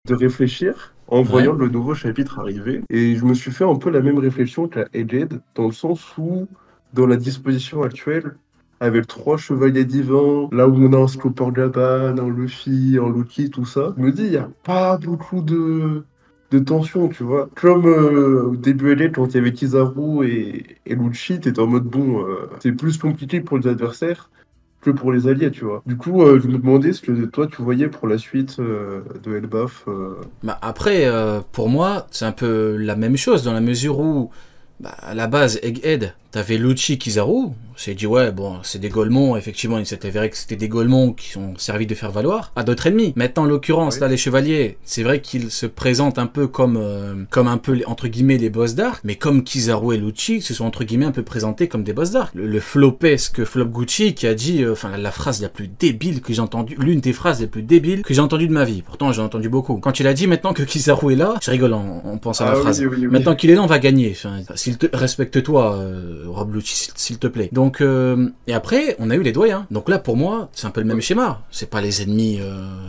de réfléchir en Ouais. voyant le nouveau chapitre arriver. Et je me suis fait un peu la même réflexion qu'à Aged, dans le sens où, dans la disposition actuelle, avec trois chevaliers divins, là où on a un Scooper Gaban, un Luffy, un Loki, tout ça, je me dis, il n'y a pas beaucoup de tension, tu vois. Comme au début Aged, quand il y avait Kizaru et Lucci, t'étais en mode, bon, c'est plus compliqué pour les adversaires que pour les alliés, tu vois. Du coup, je me demandais ce que toi, tu voyais pour la suite de Elbaf. Bah après, pour moi, c'est un peu la même chose dans la mesure où, bah, à la base, Egghead, t'avais Lucci, Kizaru. C'est dit, ouais, bon, c'est des Golemons, effectivement, il s'est avéré que c'était des Golemons qui ont servi de faire valoir à d'autres ennemis. Maintenant, en l'occurrence, Oui. là, les chevaliers, c'est vrai qu'ils se présentent un peu comme un peu, entre guillemets, les boss d'arc, mais comme Kizaru et Lucci se sont, entre guillemets, un peu présentés comme des boss d'arc. Le flopesque Flop Gucci qui a dit, enfin, la phrase la plus débile que j'ai entendue, l'une des phrases les plus débiles que j'ai entendues de ma vie. Pourtant, j'en ai entendu beaucoup. Quand il a dit, maintenant que Kizaru est là, je rigole en pensant à la Ah phrase. oui, oui, oui. Maintenant qu'il est là, on va gagner. Enfin, respecte-toi, Rob Lucci, s'il te plaît. Donc, et après, on a eu les doyens. Donc là, pour moi, c'est un peu le même schéma. C'est pas les ennemis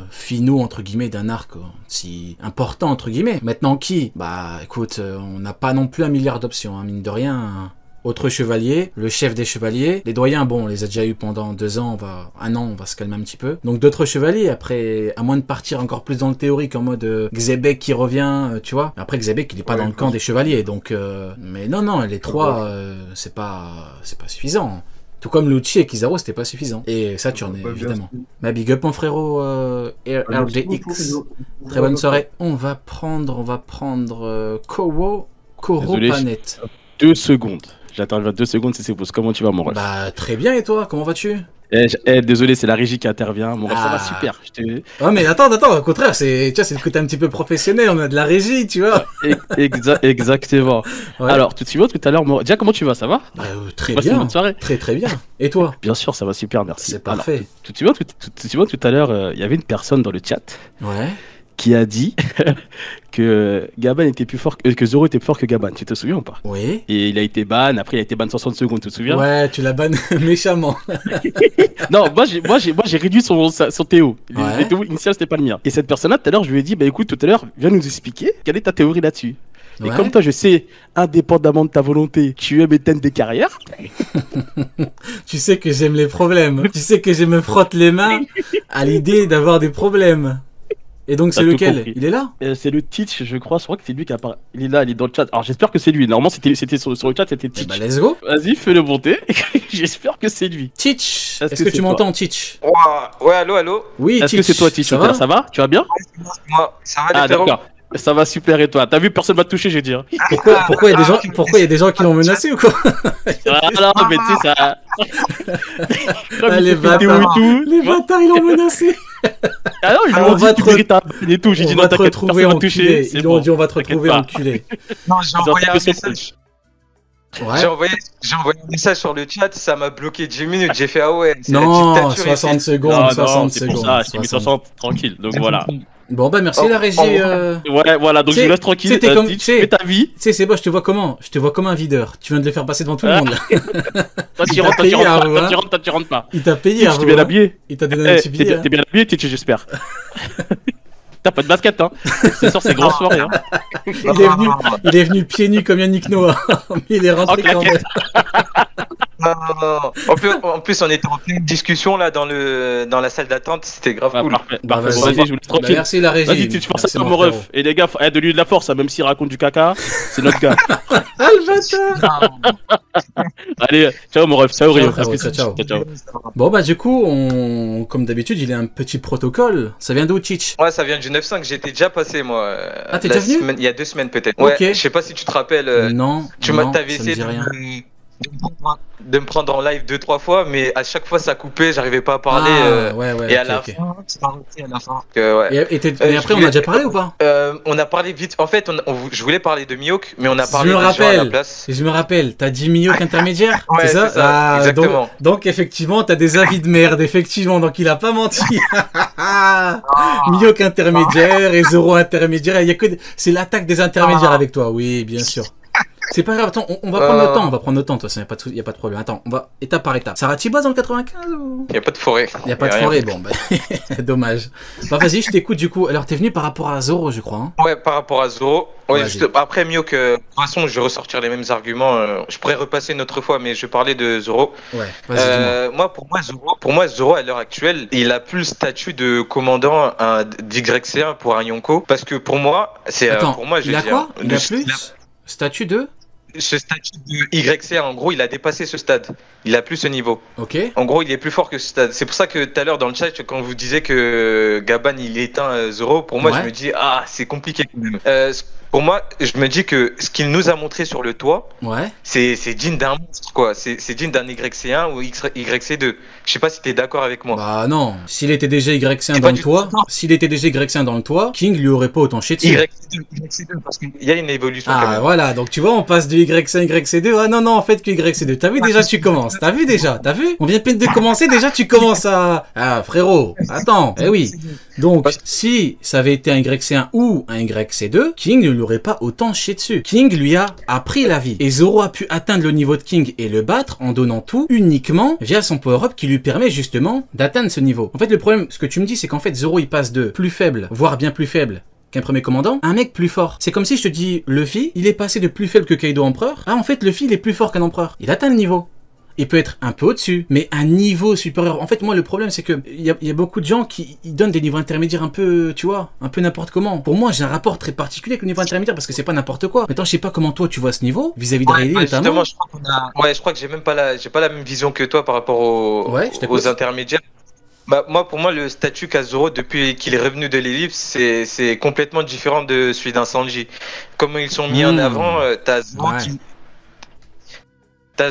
finaux, entre guillemets, d'un arc si important, entre guillemets. Maintenant, qui? Bah, écoute, on n'a pas non plus 1 milliard d'options, hein, mine de rien. Autre chevalier, le chef des chevaliers. Les doyens, bon, on les a déjà eu pendant 2 ans, 1 an, on va se calmer un petit peu. Donc d'autres chevaliers, après, à moins de partir encore plus dans le théorique, en mode Xebec qui revient, tu vois. Après, Xebec, il est pas Ouais, dans le camp des chevaliers, donc... mais non, les trois, c'est pas suffisant. Tout comme Lucci et Kizaru, c'était pas suffisant. Et Saturne, Bah, évidemment. merci. Ma big up, mon frérot Merci beaucoup, RDX. Rizzo. Très bonne soirée. On va prendre Koro Désolé, Panet. 2 secondes. J'interviens 2 secondes si c'est possible. Comment tu vas, mon ref? Bah, très bien, et toi, comment vas-tu? Désolé, c'est la régie qui intervient. Mon ref, ça va Ah. super. Ouais, mais attends, au contraire, tu vois, c'est le côté un petit peu professionnel, on a de la régie, tu vois. Exactement. Ouais. Alors, tout à l'heure, déjà, comment tu vas? Ça va? Bah, très Passez une bien. bonne soirée. Très bien. Et toi? Bien sûr, ça va super, merci. C'est parfait. Alors, tout à l'heure, il y avait une personne dans le chat Ouais. qui a dit que Gaban était plus fort que Zoro était plus fort que Gaban. Tu te souviens ou pas? Oui. Et il a été ban. Après, il a été ban 60 secondes. Tu te souviens? Ouais, tu la bannes méchamment. Non, moi j'ai réduit son théo. Ouais. Le théo initial, c'était pas le mien. Et cette personne-là, tout à l'heure, je lui ai dit, bah écoute, tout à l'heure, viens nous expliquer quelle est ta théorie là-dessus. Et Ouais. comme toi, je sais, indépendamment de ta volonté, tu aimes éteindre des carrières. Tu sais que j'aime les problèmes. Tu sais que je me frotte les mains à l'idée d'avoir des problèmes. Et donc, c'est T'as tout lequel? compris. Il est là? C'est le Teach, je crois que c'est lui qui apparaît. Il est là, il est dans le chat. Alors j'espère que c'est lui. Normalement, c'était sur le chat, c'était Eh Teach. bah, let's go. Vas-y, fais-le monter. J'espère que c'est lui. Teach. Est-ce Est-ce que que c'est tu toi m'entends, Teach? Ouais, allô? Oui, Est-ce que Teach. c'est toi, Teach? Ça va? Ça va? Tu vas bien? Moi, ça va les Ah, frérots? d'accord. Ça va super, et toi? T'as vu, personne va te toucher, j'ai dit. Hein. Pourquoi il y a des gens qui l'ont menacé ou quoi? Voilà, mais tu sais, ça. Comme Ah, il les s'est fait théo bâtards. et tout. Les bâtards, ils l'ont menacé. Ah non, ils Ah, lui on ont va dit te tu mérites un ban et tout. J'ai dit On non, va te t'inquiète, retrouver personne va te toucher. enculé. c'est Ils bon, ont dit on va te t'inquiète retrouver pas. enculé. Non, j'ai Ils ont envoyé un tapé sur message. Ouais. J'ai envoyé un message sur le chat, ça m'a bloqué 10 minutes. J'ai fait ah ouais, c'est la Non, dictature 60 ici. secondes, Non, 60 non, c'est pour secondes. ça, j'ai mis 60 tranquille. Donc voilà. Bon, bah merci Oh, la régie. oh, Ouais, voilà, donc Tu je sais- vous laisse tranquille. tu sais, t'es comme- Teach, tu sais- fais ta vie. Tu sais, c'est bon, je te vois comment? Je te vois comme un videur. Tu viens de les faire passer devant tout le monde, là. Toi, Il tu t'a rentres, payé, toi, tu rentres Arnaud, pas. hein. Toi, tu rentres pas. Il t'a payé, Teach, Arnaud, t'es bien hein. habillé. Il t'a donné un petit T'es billet. hein. bien habillé, Teach, j'espère. T'as pas de basket, hein. C'est sûr, c'est grosse soirée, hein. Il est venu pieds nus comme Yannick Noah. Mais il est rentré Ok, quand ok. même. Non. En plus, on était en pleine discussion là dans la salle d'attente, c'était grave Ah, cool. parfait. Bah, Parfait. vas-y. Vas-y, je vous laisse Bah, tranquille. merci la régie. Vas-y, Teach, pense Merci, à mon mon frérot. ref. Et les gars, donne-lui de la force, hein, même s'il raconte du caca. C'est notre gars. Ah, le bâtard. Allez, ciao, mon ref. Ciao, Ciao, Rio. frérot, ciao. Ciao. Bon, bah, du coup, comme d'habitude, il y a un petit protocole. Ça vient d'où, Teach? Ouais, ça vient du 9-5, j'étais déjà passé moi. Ah, t'es la déjà venu il y a 2 semaines peut-être. Ok. Ouais, je sais pas si tu te rappelles. Non, T'avais ça me essayé dit rien. de me prendre en live 2-3 fois, mais à chaque fois ça coupait, j'arrivais pas à parler. Ah, ouais, et à ok, la ok. fin, c'est arrêté à la fin. Ouais. Et après, on a déjà parlé ou pas? On a parlé vite. En fait, je voulais parler de Mihawk, mais on a Je parlé me de gens à la rappelle. place. Et je me rappelle, t'as dit Mihawk intermédiaire? Ouais, c'est ça? c'est ça, exactement. Donc, effectivement, t'as des avis de merde, effectivement, donc il a pas menti. Mihawk intermédiaire et Zoro intermédiaire, il y a que c'est l'attaque des intermédiaires avec toi, oui, bien sûr. C'est pas grave, attends, on va prendre notre temps, de toute façon, y a pas de problème. Attends, on va étape par étape. Sarah Tiboise dans le 95 ou... Y a pas de forêt. Y a pas de forêt, bon, bah, dommage. Bah, vas-y, je t'écoute du coup. Alors, t'es venu par rapport à Zoro, je crois. Hein. Ouais, par rapport à Zoro. Ouais, après, mieux que. De toute façon, je vais ressortir les mêmes arguments. Je pourrais repasser une autre fois, mais je vais parler de Zoro. Ouais, vas-y, pour moi, Zoro, à l'heure actuelle, il a plus le statut de commandant d'YC1 pour un Yonko. Parce que pour moi, c'est. Attends, pour moi, il a quoi? Il a plus statut de. Ce statut de YC1, en gros, il a dépassé ce stade. Il a plus ce niveau. Ok. En gros, il est plus fort que ce stade. C'est pour ça que tout à l'heure dans le chat, quand vous disiez que Gaban il éteint Zoro, pour moi, je me dis c'est compliqué quand même. Pour moi, je me dis que ce qu'il nous a montré sur le toit, c'est digne d'un monstre, quoi. C'est digne d'un YC1 ou YC2. Je sais pas si t'es d'accord avec moi. Bah non. S'il était déjà YC1 dans le toit, King lui aurait pas autant chié dessus. YC2, parce qu'il y a une évolution. Ah quand même. Voilà, donc tu vois, on passe de YC1, YC2. Ah non, en fait que YC2. T'as vu déjà, tu commences. T'as vu On vient de peine de commencer, déjà tu commences à... Ah frérot, attends. Eh oui. Donc, si ça avait été un YC1 ou un YC2, King ne l'aurait pas autant chié dessus. King lui a appris la vie. Et Zoro a pu atteindre le niveau de King et le battre en donnant tout uniquement via son power-up qui lui permet justement d'atteindre ce niveau. En fait, le problème, ce que tu me dis, c'est qu'en fait, Zoro, il passe de plus faible, voire bien plus faible qu'un premier commandant, un mec plus fort. C'est comme si je te dis, Luffy, il est passé de plus faible que Kaido empereur. Ah, en fait, Luffy, il est plus fort qu'un empereur. Il atteint le niveau. Il peut être un peu au-dessus, mais un niveau supérieur. En fait, moi, le problème, c'est que il y a beaucoup de gens qui donnent des niveaux intermédiaires un peu, tu vois, un peu n'importe comment. Pour moi, j'ai un rapport très particulier avec le niveau intermédiaire parce que c'est pas n'importe quoi. Maintenant, je sais pas comment toi tu vois ce niveau vis-à-vis de Rayleigh notamment. Je crois que j'ai pas la même vision que toi par rapport aux intermédiaires. Bah, pour moi, le statut qu'a Zoro depuis qu'il est revenu de l'ellipse, c'est complètement différent de celui d'un Sanji. Comme ils sont mis en avant, t'as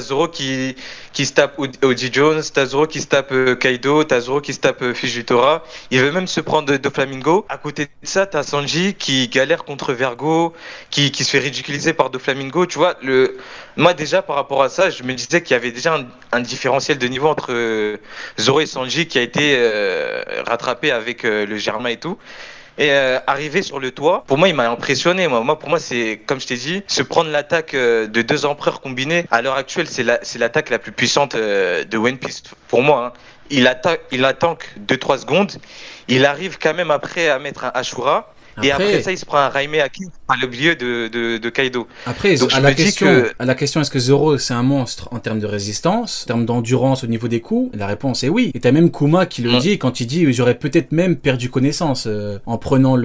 Zoro qui se tape Oji Jones, t'as Zoro qui se tape Kaido, t'as Zoro qui se tape Fujitora. Il veut même se prendre de Flamingo. À côté de ça, t'as Sanji qui galère contre Vergo, qui se fait ridiculiser par Doflamingo. Tu vois, moi déjà par rapport à ça, je me disais qu'il y avait déjà un différentiel de niveau entre Zoro et Sanji qui a été rattrapé avec le Germain et tout. Et arrivé sur le toit, pour moi, il m'a impressionné. Moi, pour moi, c'est, comme je t'ai dit, se prendre l'attaque de deux empereurs combinés. À l'heure actuelle, c'est l'attaque la plus puissante de One Piece. Pour moi, hein. Il attend 2-3 secondes. Il arrive quand même après à mettre un Ashura. Et après ça, il se prend un Raime Haki à l'oublier de Kaido. Après, donc, à la question est-ce que Zoro c'est un monstre en termes de résistance, en termes d'endurance au niveau des coups? La réponse est oui. Et t'as même Kuma qui le dit quand il dit j'aurais peut-être même perdu connaissance en prenant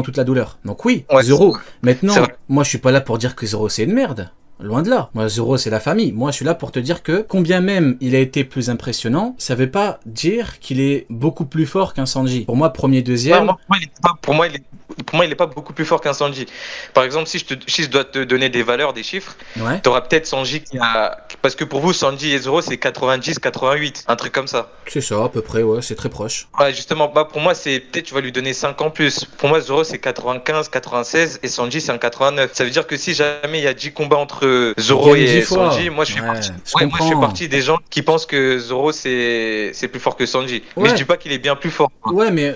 toute la douleur. Donc oui, Zoro. Maintenant, moi je suis pas là pour dire que Zoro c'est une merde. Loin de là. Moi, Zoro, c'est la famille. Moi, je suis là pour te dire que, combien même il a été plus impressionnant, ça veut pas dire qu'il est beaucoup plus fort qu'un Sanji. Pour moi, premier, deuxième... Pour moi, il est pas beaucoup plus fort qu'un Sanji. Par exemple, si je dois te donner des valeurs, des chiffres, t'auras peut-être Sanji qui a... Parce que pour vous, Sanji et Zoro, c'est 90, 88, un truc comme ça. C'est ça, à peu près, ouais, c'est très proche. Ouais, justement, pour moi, c'est peut-être tu vas lui donner 5 en plus. Pour moi, Zoro, c'est 95, 96 et Sanji, c'est un 89. Ça veut dire que si jamais il y a 10 combats entre Zoro et Sanji, moi je fais partie des gens qui pensent que Zoro c'est plus fort que Sanji. Mais je dis pas qu'il est bien plus fort. Ouais, mais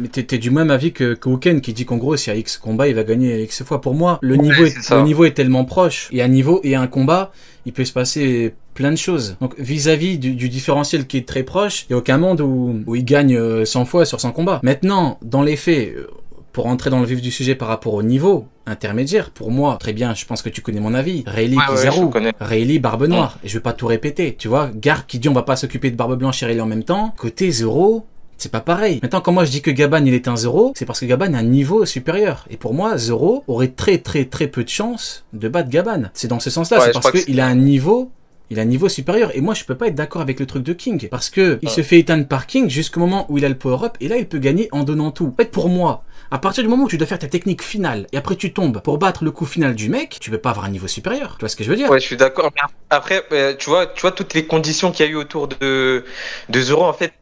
t'es du même avis que Uken qui dit qu'en gros s'il y a X combat, il va gagner X fois. Pour moi, le niveau est tellement proche. Et un combat, il peut se passer plein de choses. Donc vis-à-vis du différentiel qui est très proche, il n'y a aucun monde où il gagne 100 fois sur 100 combats. Maintenant, dans les faits, pour entrer dans le vif du sujet par rapport au niveau intermédiaire, pour moi, très bien, je pense que tu connais mon avis. Rayleigh Kizaru, Rayleigh Barbe Noire, et je vais pas tout répéter. Tu vois, Garp qui dit on va pas s'occuper de Barbe Blanche et Rayleigh en même temps. Côté Zoro, c'est pas pareil. Maintenant, quand moi je dis que Gaban il est un Zoro, c'est parce que Gaban a un niveau supérieur. Et pour moi, Zoro aurait très peu de chance de battre Gaban. C'est dans ce sens-là, c'est parce qu'il a un niveau... Il a un niveau supérieur. Et moi, je peux pas être d'accord avec le truc de King. Parce que il se fait éteindre par King jusqu'au moment où il a le power-up. Et là, il peut gagner en donnant tout. En fait, pour moi, à partir du moment où tu dois faire ta technique finale et après tu tombes pour battre le coup final du mec, tu peux pas avoir un niveau supérieur. Tu vois ce que je veux dire? Ouais, je suis d'accord. Mais après, tu vois toutes les conditions qu'il y a eu autour de Zoro, en fait,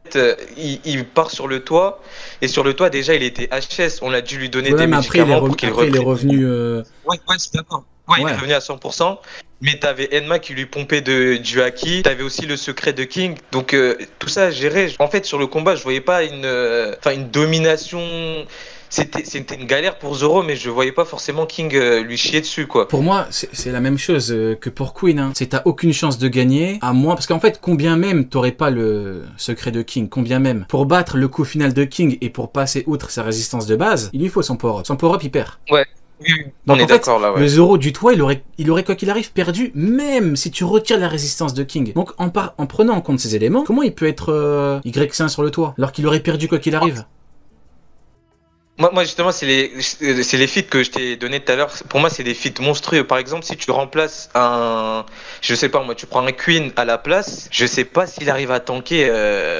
il part sur le toit. Et sur le toit, déjà, il était HS. On a dû lui donner des médicaments pour qu'il reprenne. Il est revenu... Ouais, je suis d'accord. Ouais, il Ouais. est revenu à 100%. Mais t'avais Enma qui lui pompait du haki. T'avais aussi le secret de King. Donc tout ça géré. En fait, sur le combat, je voyais pas une domination. C'était une galère pour Zoro, mais je voyais pas forcément King lui chier dessus, quoi. Pour moi, c'est la même chose que pour Queen. Hein. C'est t'as aucune chance de gagner, à moins... Parce qu'en fait, combien même t'aurais pas le secret de King, combien même. Pour battre le coup final de King et pour passer outre sa résistance de base, il lui faut son power-up. Son power-up, il perd. Oui, Donc on est en fait, d'accord là, ouais. le Zoro du toit, il aurait quoi qu'il arrive perdu, même si tu retires la résistance de King. Donc en prenant en compte ces éléments, comment il peut être Y5 sur le toit, alors qu'il aurait perdu quoi qu'il arrive? Moi justement, c'est les feats que je t'ai donné tout à l'heure. Pour moi, c'est des feats monstrueux. Par exemple, si tu remplaces je sais pas moi, tu prends un Queen à la place, je sais pas s'il arrive à tanker.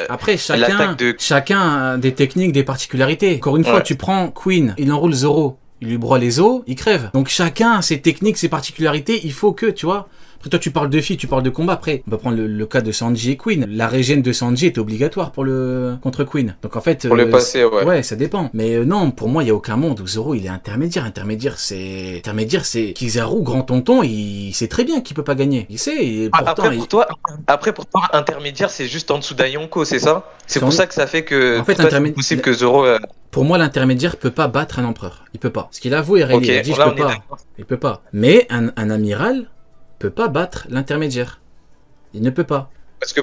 Après, l'attaque de... chacun a des techniques, des particularités. Encore une fois, Ouais. tu prends Queen, il enroule Zoro, il lui broie les os, il crève. Donc chacun a ses techniques, ses particularités, il faut que, tu vois... Après toi tu parles de filles, tu parles de combat. Après on va prendre le cas de Sanji et Queen. La régène de Sanji est obligatoire pour le contre Queen. Donc en fait Pour le passer, ouais. Ouais, ça dépend. Mais non, pour moi il y a aucun monde où Zoro il est intermédiaire. Intermédiaire c'est Kizaru, grand tonton, il sait très bien qu'il peut pas gagner. Il sait. Et pourtant, après pour toi intermédiaire c'est juste en dessous d'Ayonko, c'est ça? C'est pour ça que ça fait que en fait, c'est possible que Zoro. Pour moi l'intermédiaire peut pas battre un empereur. Il peut pas. Ce qu'il avoue, Rayleigh, Okay, il a dit je peux pas. Il peut pas. Mais un amiral peut pas battre l'intermédiaire. Il ne peut pas. Parce que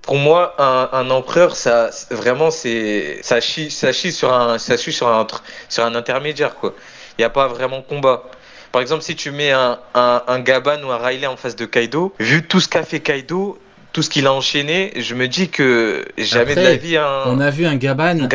pour moi, un empereur, ça vraiment ça chie sur un intermédiaire, quoi. Il n'y a pas vraiment combat. Par exemple, si tu mets un Gaban ou un Riley en face de Kaido, vu tout ce qu'a fait Kaido, tout ce qu'il a enchaîné, je me dis que jamais Après, de la vie on a vu un Gaban,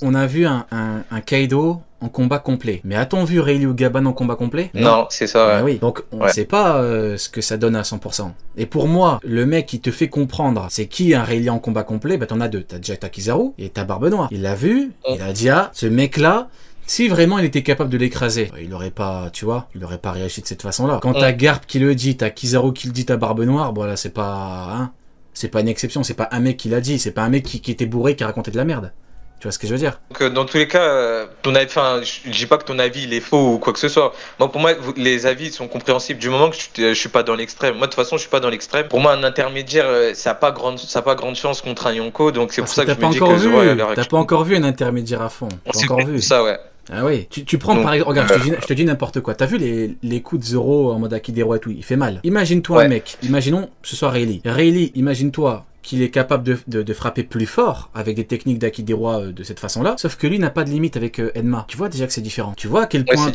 on a vu un Kaido en combat complet. Mais a-t-on vu Rayleigh ou Gaban en combat complet? Non, c'est ça. Ouais. Oui. Donc on sait pas ce que ça donne à 100%. Et pour moi, le mec qui te fait comprendre c'est qui un Rayleigh en combat complet, bah t'en as deux. T'as déjà Kizaru et t'as Barbe Noire. Il l'a vu, il a dit ah, ce mec-là, si vraiment il était capable de l'écraser, il aurait pas, tu vois, il aurait pas réagi de cette façon-là. Quand t'as Garp qui le dit, t'as Kizaru qui le dit, t'as Barbe Noire, bon là c'est pas, hein, c'est pas une exception, c'est pas un mec qui l'a dit, c'est pas un mec qui était bourré qui racontait de la merde. Tu vois ce que je veux dire? Donc, dans tous les cas, je dis pas que ton avis il est faux ou quoi que ce soit. Moi, pour moi, les avis sont compréhensibles du moment que je suis pas dans l'extrême. Moi, de toute façon, je suis pas dans l'extrême. Pour moi, un intermédiaire, ça a pas grande chance contre un Yonko. Donc c'est pour ça que je me dis que Zoro a l'air. T'as pas encore vu un intermédiaire à fond. T'as encore vu ça, ouais. Ah oui, tu prends par exemple, regarde, je te dis n'importe quoi. T'as vu les coups de Zoro en mode Akidero et tout, il fait mal. Imagine-toi un mec, imaginons ce soit Rayleigh. Rayleigh, imagine-toi qu'il est capable de frapper plus fort avec des techniques d'Akidero de cette façon-là, sauf que lui n'a pas de limite avec Enma. Tu vois déjà que c'est différent. Tu vois à quel point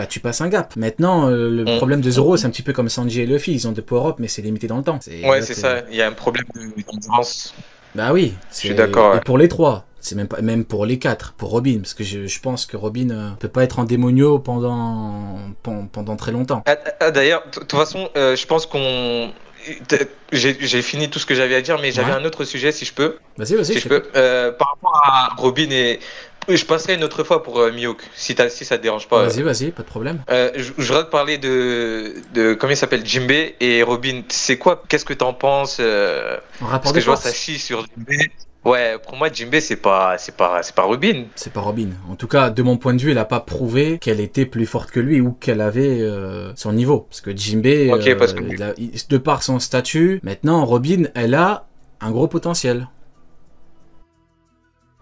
tu passes un gap. Maintenant, le problème de Zoro, c'est un petit peu comme Sanji et Luffy, ils ont de power-up, mais c'est limité dans le temps. Ouais, c'est ça, il y a un problème d'endurance. Bah oui, je suis d'accord. Et pour les trois. C'est même pour les quatre, pour Robin, parce que je pense que Robin peut pas être en démonio pendant très longtemps. D'ailleurs, de toute façon, je pense qu'on... J'ai fini tout ce que j'avais à dire, mais j'avais un autre sujet, si je peux. Vas-y, si je peux. Par rapport à Robin et... Je passerai une autre fois pour Mihawk, si ça te dérange pas. Vas-y, pas de problème. Je voudrais te parler de comment il s'appelle, Jinbei et Robin. C'est quoi? Qu'est-ce que t'en penses Parce que je vois ça chie sur Jinbei. Ouais, pour moi, Jinbei, c'est pas Robin. C'est pas Robin. En tout cas, de mon point de vue, elle a pas prouvé qu'elle était plus forte que lui ou qu'elle avait son niveau. Parce que Jinbei, de par son statut, maintenant, Robin, elle a un gros potentiel.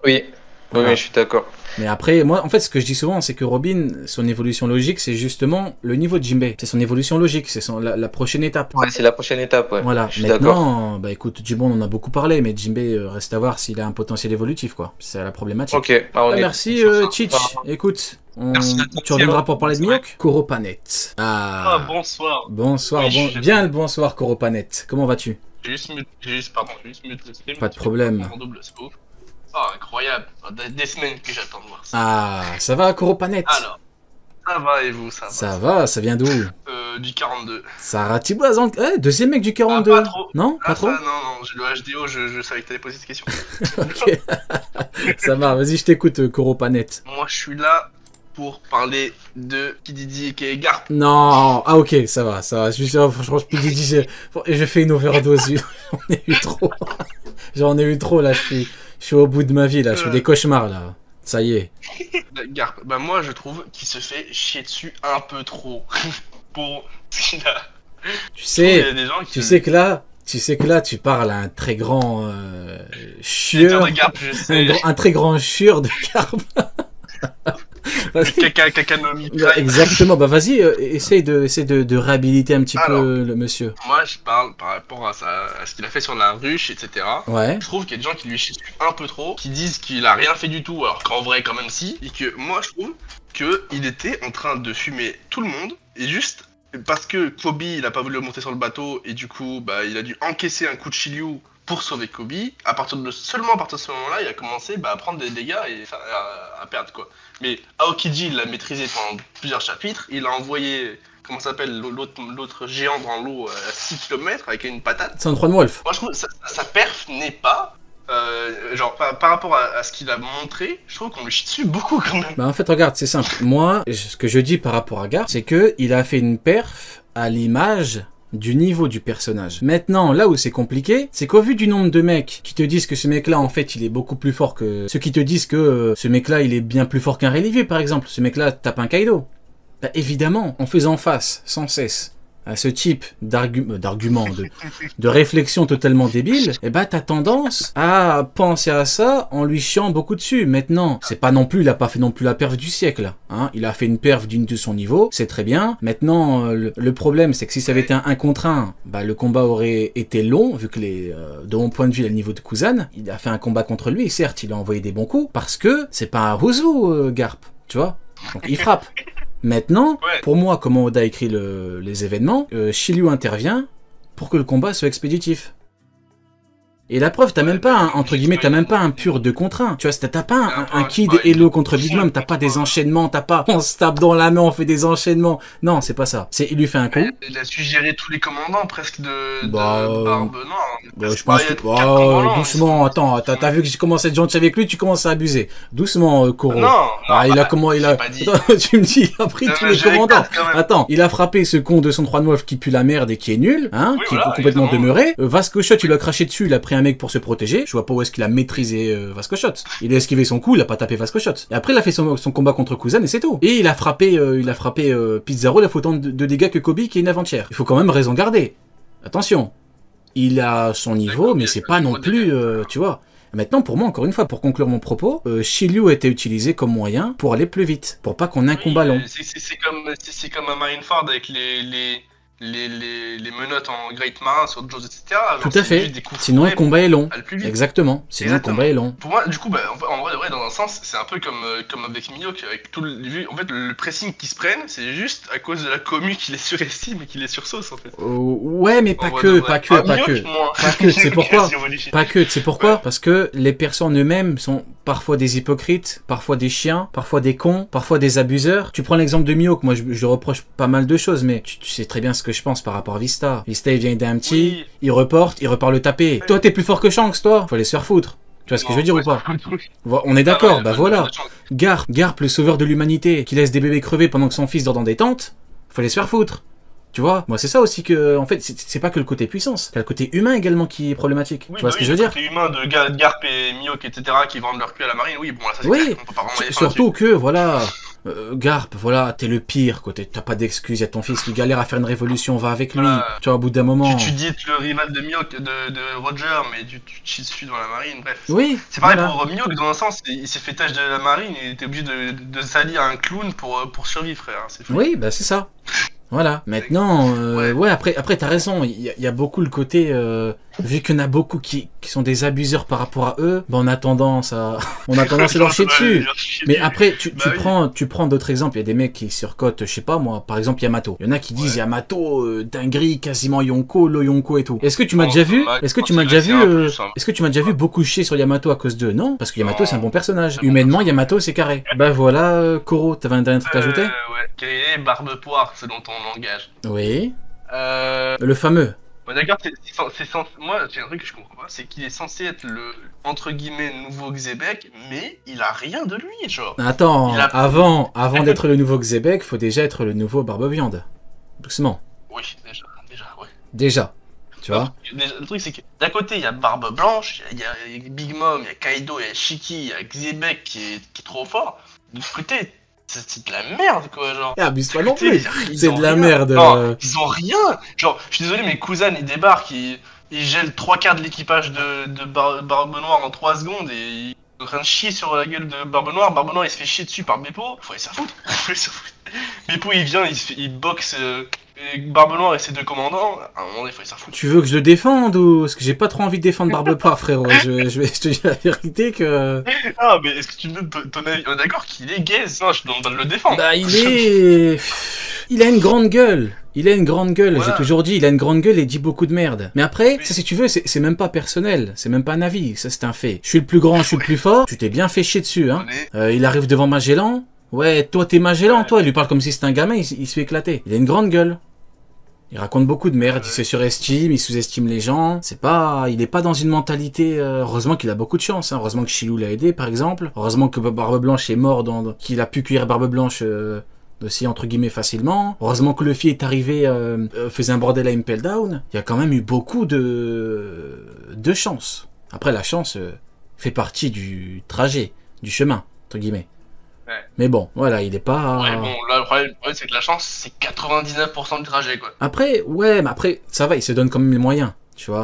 Oui. Voilà. Oui, je suis d'accord. Mais après, moi, en fait, ce que je dis souvent, c'est que Robin, son évolution logique, c'est justement le niveau de Jinbei. C'est son évolution logique, c'est la prochaine étape. Ouais, c'est la prochaine étape, ouais. Voilà. Je suis d'accord. Bah écoute, Jibon, on en a beaucoup parlé, mais Jinbei, reste à voir s'il a un potentiel évolutif, quoi. C'est la problématique. Ok. Merci, Chich. Écoute, tu reviendras pour parler de Mihawk. Koropanet. Bonsoir. Bonsoir, bien le bonsoir, Koropanet. Comment vas-tu? J'ai juste mute le stream. Pas de problème. En double scope. Oh, incroyable. Des semaines que j'attends de voir ça. Ah, ça va, Koropanet? Alors, ça va et vous, ça va, ça vient d'où? Du 42. Sarah Tiboise, deuxième mec du 42. Pas trop. Non, pas trop. Non, j'ai le HDO, je savais que t'allais poser cette question. Ok. Ça va, vas-y, je t'écoute, Koropanet. Moi, je suis là pour parler de Kididi qui est Garp. Non, ah ok, ça va. Franchement, Kididi, je fais une overdose. J'en ai eu trop, là, je suis au bout de ma vie, là, je fais des cauchemars, là. Ça y est. Garp, bah moi je trouve qu'il se fait chier dessus un peu trop. pour ce qu'il a. Tu Il y sais, a des gens qui tu sais que là, tu parles à un très grand chieur, de Garp, je sais. un très grand chieur de Garp. Vas-y. Kakanomi Bah, Prime. exactement, bah vas-y, essaye de réhabiliter un petit Alors. peu le monsieur. Moi, je parle par rapport à ce qu'il a fait sur la ruche, etc. Ouais. Je trouve qu'il y a des gens qui lui chient dessus un peu trop, qui disent qu'il a rien fait du tout, alors qu'en vrai, quand même, si. Et que moi, je trouve qu'il était en train de fumer tout le monde, et juste parce que Kobe, il a pas voulu monter sur le bateau, et du coup, bah, il a dû encaisser un coup de Shiryu pour sauver Kobe. Seulement à partir de ce moment-là, il a commencé à prendre des dégâts et à perdre, quoi. Mais Aokiji, il l'a maîtrisé pendant plusieurs chapitres, il a envoyé. Comment s'appelle l'autre géant dans l'eau à 6 km avec une patate. C'est un 3 de Wolf. Moi je trouve que sa perf n'est pas. Genre par rapport à ce qu'il a montré, je trouve qu'on lui chie dessus beaucoup quand même. Bah en fait, regarde, c'est simple. Moi, ce que je dis par rapport à Garp, c'est que il a fait une perf à l'image du niveau du personnage. Maintenant, là où c'est compliqué, c'est qu'au vu du nombre de mecs qui te disent que ce mec-là, en fait, il est beaucoup plus fort que... Ceux qui te disent que ce mec-là, il est bien plus fort qu'un Relivier, par exemple. Ce mec-là tape un Kaido. Bah évidemment, en faisant face, sans cesse, à ce type d'argument, de réflexion totalement débile, eh ben t'as tendance à penser à ça en lui chiant beaucoup dessus. Maintenant, c'est pas non plus, il a pas fait non plus la perf du siècle, hein. Il a fait une perf digne de son niveau, c'est très bien. Maintenant, le problème, c'est que si ça avait été un contre un, bah le combat aurait été long, vu que de mon point de vue, à le niveau de Kuzan, il a fait un combat contre lui, et certes, il a envoyé des bons coups, parce que c'est pas un Huzu, Garp, tu vois. Donc il frappe. Maintenant, pour moi, comment Oda écrit les événements, Shiryu intervient pour que le combat soit expéditif. Et la preuve, t'as même pas, entre guillemets, t'as même pas un pur 2 contre 1. Tu vois, t'as pas un Kid Hello contre Big Mom, t'as pas des enchaînements, t'as pas on se tape dans la main, on fait des enchaînements. Non, c'est pas ça. Il lui fait un coup. Il a su gérer tous les commandants presque de Bah, Barbe Noire. Bah, je pense que... doucement, attends, t'as vu que j'ai commencé à être gentil avec lui, tu commences à abuser. Doucement, Koro. Non, Tu me dis, il a pris tous les commandants. Attends, il a frappé ce con de son 3 de Wolf qui pue la merde et qui est nul, hein, qui est complètement demeuré. Vasco Shot, il a craché dessus, il a pris un mec pour se protéger. Je vois pas où est-ce qu'il a maîtrisé Vasco Shot. Il a esquivé son coup, il a pas tapé Vasco Shot. Et après, il a fait son combat contre Kuzan et c'est tout. Et il a frappé Pizarro, il a fait autant de dégâts que Kobe qui est une avant-hier. Il faut quand même raison garder. Attention. Il a son niveau, mais c'est pas non plus, tu vois. Maintenant, pour moi, encore une fois, pour conclure mon propos, Shiryu a été utilisé comme moyen pour aller plus vite, pour pas qu'on ait un combat long. C'est comme un Marineford avec les menottes en Great Marin sur Jaws, etc. Tout à fait. Sinon, le combat est long. Exactement. Sinon, le combat est long. Pour moi, du coup, bah, en vrai, dans un sens, c'est un peu comme avec Miyok, avec tout en fait, le pressing qui se prennent, c'est juste à cause de la commu qui les surestime et qui les sursauce, en fait. Ouais, mais pas que. C'est pourquoi. Pas que, c'est pourquoi. Parce que les personnes eux-mêmes sont parfois des hypocrites, parfois des chiens, parfois des cons, parfois des abuseurs. Tu prends l'exemple de Miyok, moi je reproche pas mal de choses, mais tu sais très bien ce que je pense par rapport à Vista. Vista, il vient d'un petit, il repart le taper. Toi, t'es plus fort que Shanks, toi. Faut aller se faire foutre. Tu vois ce que je veux dire ou pas? On est d'accord, bah voilà. Garp, le sauveur de l'humanité, qui laisse des bébés crever pendant que son fils dort dans des tentes, faut aller se faire foutre. Tu vois, moi c'est ça aussi que, en fait, c'est pas que le côté puissance, c'est le côté humain également qui est problématique. Tu vois ce que je veux dire? Le côté humain de Garp et Miyok, etc., qui vendent leur cul à la marine, oui, bon, là, ça c'est clair, on peut pas vraiment surtout que, voilà, Garp, voilà, t'es le pire, quoi, t'as pas d'excuses, y'a ton fils qui galère à faire une révolution, va avec lui, tu vois, au bout d'un moment... Tu dis le rival de Miyok, de Roger, mais tu chies dessus dans la marine, bref. Oui. C'est pareil pour Miyok, dans un sens, il s'est fait tâche de la marine, et il était obligé de salir un clown pour survivre, frère, c'est fou. Oui, bah c'est ça. Voilà. Maintenant, après t'as raison. Il y a beaucoup le côté, vu qu'il y en a beaucoup qui sont des abuseurs par rapport à eux, on a tendance à leur chier dessus. Mais après, tu prends d'autres exemples. Il y a des mecs qui surcotent, je sais pas moi, par exemple Yamato. Il y en a qui disent Yamato, dinguerie, quasiment Yonko, lo Yonko et tout. Est-ce que tu m'as déjà vu beaucoup chier sur Yamato à cause d'eux? Non, parce que Yamato c'est un bon personnage. Humainement, Yamato c'est carré. Bah voilà, Koro, t'avais un dernier truc à ajouter? Ouais. Quel est Barbe Poire selon ton langage? Oui. Le fameux. Bon, d'accord, moi, c'est un truc que je comprends pas, c'est qu'il est censé être le, entre guillemets, nouveau Xebec, mais il a rien de lui, genre. Attends, avant d'être le nouveau Xebec, faut déjà être le nouveau Barbe-Viande. Doucement. Oui, déjà, ouais. Déjà, tu vois. Le truc, c'est que d'un côté, il y a Barbe Blanche, il y a Big Mom, il y a Kaido, il y a Shiki, il y a Xebec qui est trop fort. De l'autre côté, c'est de la merde, quoi, genre. Et abuse pas non Écoutez, plus. ils C'est ont de la rien. merde. Non, ils ont rien. Genre, je suis désolé, mais Kuzan, il débarque, il gèle 3 quarts de l'équipage de Barbe Noire en 3 secondes et il est en train de chier sur la gueule de Barbe Noire. Barbe Noire, il se fait chier dessus par Beppo. Faut aller s'en foutre. Faut aller s'en foutre. Beppo, il vient, il boxe Barbe Noire et ses 2 commandants. À un moment donné, faut aller s'en foutre. Tu veux que je le défende ou... Parce que j'ai pas trop envie de défendre Barbe Noire, frérot. Je te dis la vérité que... Ah, mais est-ce que tu me donnes ton avis? On est d'accord qu'il est gaze. Non, je te demande pas de le défendre. Bah, il est... Il a une grande gueule. Il a une grande gueule. Voilà. J'ai toujours dit, il a une grande gueule et il dit beaucoup de merde. Mais après, Oui. ça, si tu veux, c'est même pas personnel. C'est même pas un avis. Ça, c'est un fait. Je suis le plus grand, je suis le plus fort. Tu t'es bien fait chier dessus, hein. On est- Il arrive devant Magellan. Ouais, toi, t'es Magellan, toi. Il lui parle comme si c'était un gamin, il se fait éclater. Il a une grande gueule. Il raconte beaucoup de merde, il se surestime, il sous-estime les gens. C'est pas, il est pas dans une mentalité. Heureusement qu'il a beaucoup de chance. Hein. Heureusement que Chilou l'a aidé, par exemple. Heureusement que Barbe Blanche est mort, qu'il a pu cuire Barbe Blanche aussi entre guillemets facilement. Heureusement que Luffy est arrivé, faisait un bordel à Impel Down. Il y a quand même eu beaucoup de chance. Après, la chance fait partie du trajet, du chemin entre guillemets. Ouais. Mais bon, voilà, il est pas. Ouais, bon, là, le problème c'est que la chance, c'est 99% du trajet, quoi. Après, ouais, mais après, ça va, il se donne quand même les moyens, tu vois.